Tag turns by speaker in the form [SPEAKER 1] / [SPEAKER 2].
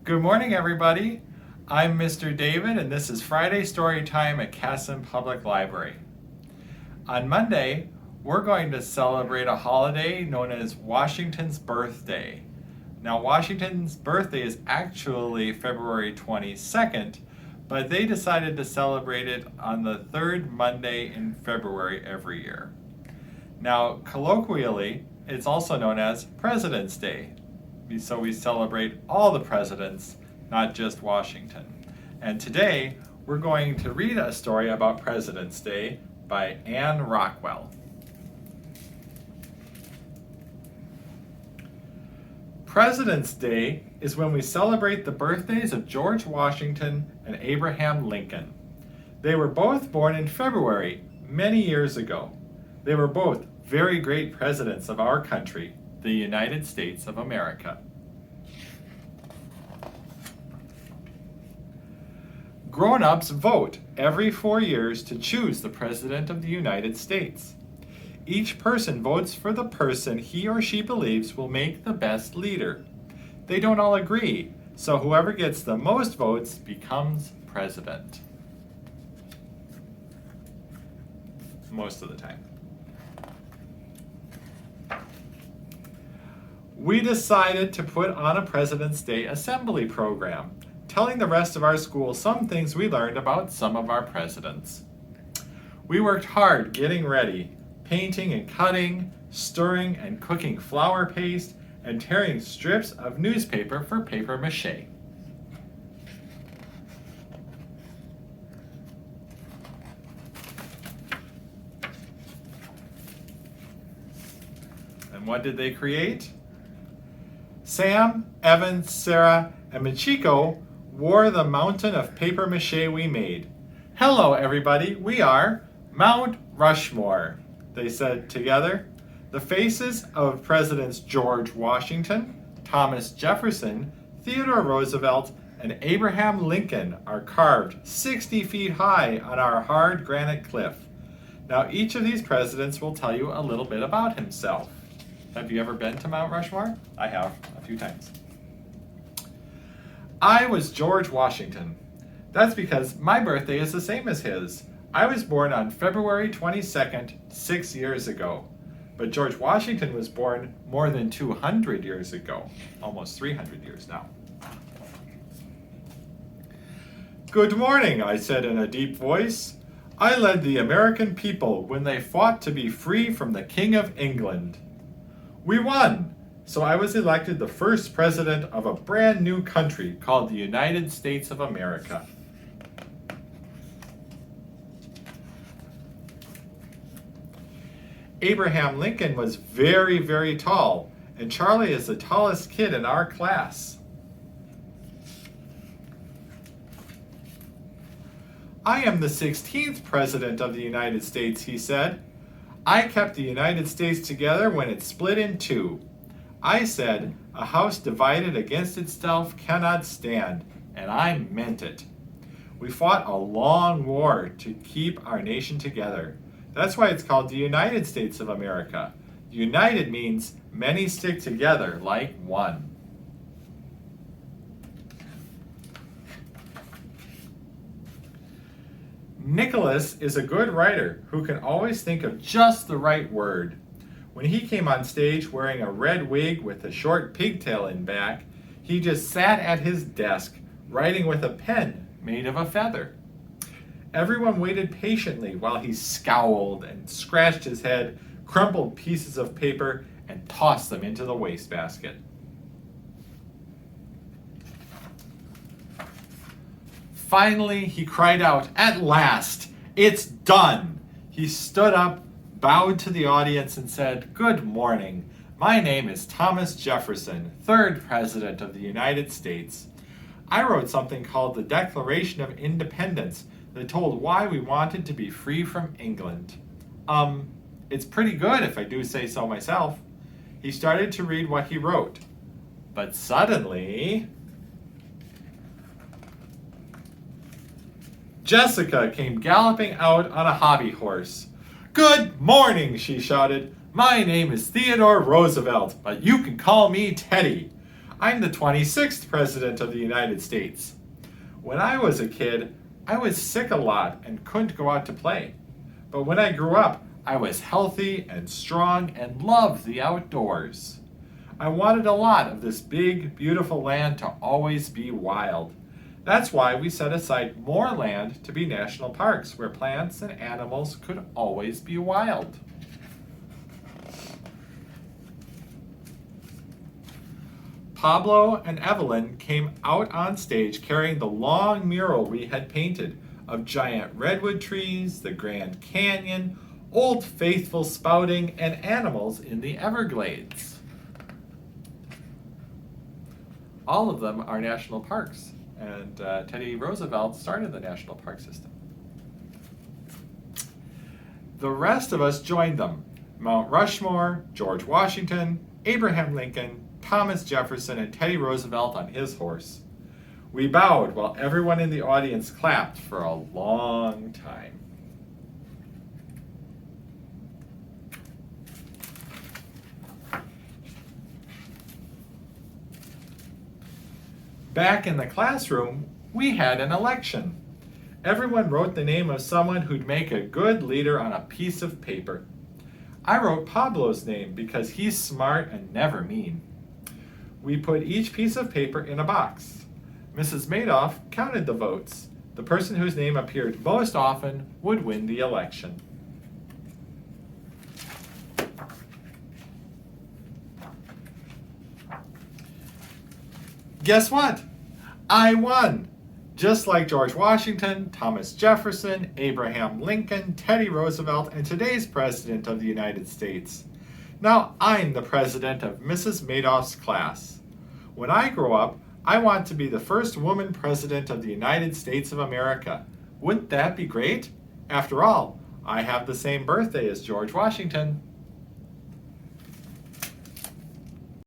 [SPEAKER 1] Good morning, everybody. I'm Mr. David, and this is Friday Storytime at Casson Public Library. On Monday, we're going to celebrate a holiday known as Washington's birthday. Now, Washington's birthday is actually February 22nd, but they decided to celebrate it on the third Monday in February every year. Now, colloquially, it's also known as President's Day. So we celebrate all the presidents, not just Washington. And today, we're going to read a story about President's Day by Anne Rockwell. President's Day is when we celebrate the birthdays of George Washington and Abraham Lincoln. They were both born in February many years ago. They were both very great presidents of our country, the United States of America. Grown-ups vote every 4 years to choose the President of the United States. Each person votes for the person he or she believes will make the best leader. They don't all agree, so whoever gets the most votes becomes president. Most of the time. We decided to put on a President's Day assembly program, telling the rest of our school some things we learned about some of our presidents. We worked hard getting ready, painting and cutting, stirring and cooking flour paste, and tearing strips of newspaper for paper mache. And what did they create? Sam, Evan, Sarah, and Michiko wore the mountain of paper mache we made. Hello, everybody. We are Mount Rushmore, they said together. The faces of Presidents George Washington, Thomas Jefferson, Theodore Roosevelt, and Abraham Lincoln are carved 60 feet high on our hard granite cliff. Now, each of these presidents will tell you a little bit about himself. Have you ever been to Mount Rushmore? I have, a few times. I was George Washington. That's because my birthday is the same as his. I was born on February 22nd, 6 years ago. But George Washington was born more than 200 years ago, almost 300 years now. Good morning, I said in a deep voice. I led the American people when they fought to be free from the King of England. We won, so I was elected the first president of a brand new country called the United States of America. Abraham Lincoln was very, very tall, and Charlie is the tallest kid in our class. I am the 16th president of the United States, he said. I kept the United States together when it split in two. I said, a house divided against itself cannot stand, and I meant it. We fought a long war to keep our nation together. That's why it's called the United States of America. United means many stick together like one. Nicholas is a good writer who can always think of just the right word. When he came on stage wearing a red wig with a short pigtail in back, he just sat at his desk, writing with a pen made of a feather. Everyone waited patiently while he scowled and scratched his head, crumpled pieces of paper, and tossed them into the wastebasket. Finally, he cried out, "At last! It's done!" He stood up, bowed to the audience, and said, "Good morning. My name is Thomas Jefferson, third President of the United States. I wrote something called the Declaration of Independence that told why we wanted to be free from England. It's pretty good if I do say so myself." He started to read what he wrote. But suddenly, Jessica came galloping out on a hobby horse. "Good morning," she shouted. "My name is Theodore Roosevelt, but you can call me Teddy. I'm the 26th President of the United States. When I was a kid, I was sick a lot and couldn't go out to play. But when I grew up, I was healthy and strong and loved the outdoors. I wanted a lot of this big, beautiful land to always be wild. That's why we set aside more land to be national parks where plants and animals could always be wild. Pablo and Evelyn came out on stage carrying the long mural we had painted of giant redwood trees, the Grand Canyon, Old Faithful spouting, and animals in the Everglades. All of them are national parks, and Teddy Roosevelt started the national park system. The rest of us joined them: Mount Rushmore, George Washington, Abraham Lincoln, Thomas Jefferson, and Teddy Roosevelt on his horse. We bowed while everyone in the audience clapped for a long time. Back in the classroom, we had an election. Everyone wrote the name of someone who'd make a good leader on a piece of paper. I wrote Pablo's name because he's smart and never mean. We put each piece of paper in a box. Mrs. Madoff counted the votes. The person whose name appeared most often would win the election. Guess what? I won! Just like George Washington, Thomas Jefferson, Abraham Lincoln, Teddy Roosevelt, and today's President of the United States. Now I'm the president of Mrs. Madoff's class. When I grow up, I want to be the first woman president of the United States of America. Wouldn't that be great? After all, I have the same birthday as George Washington.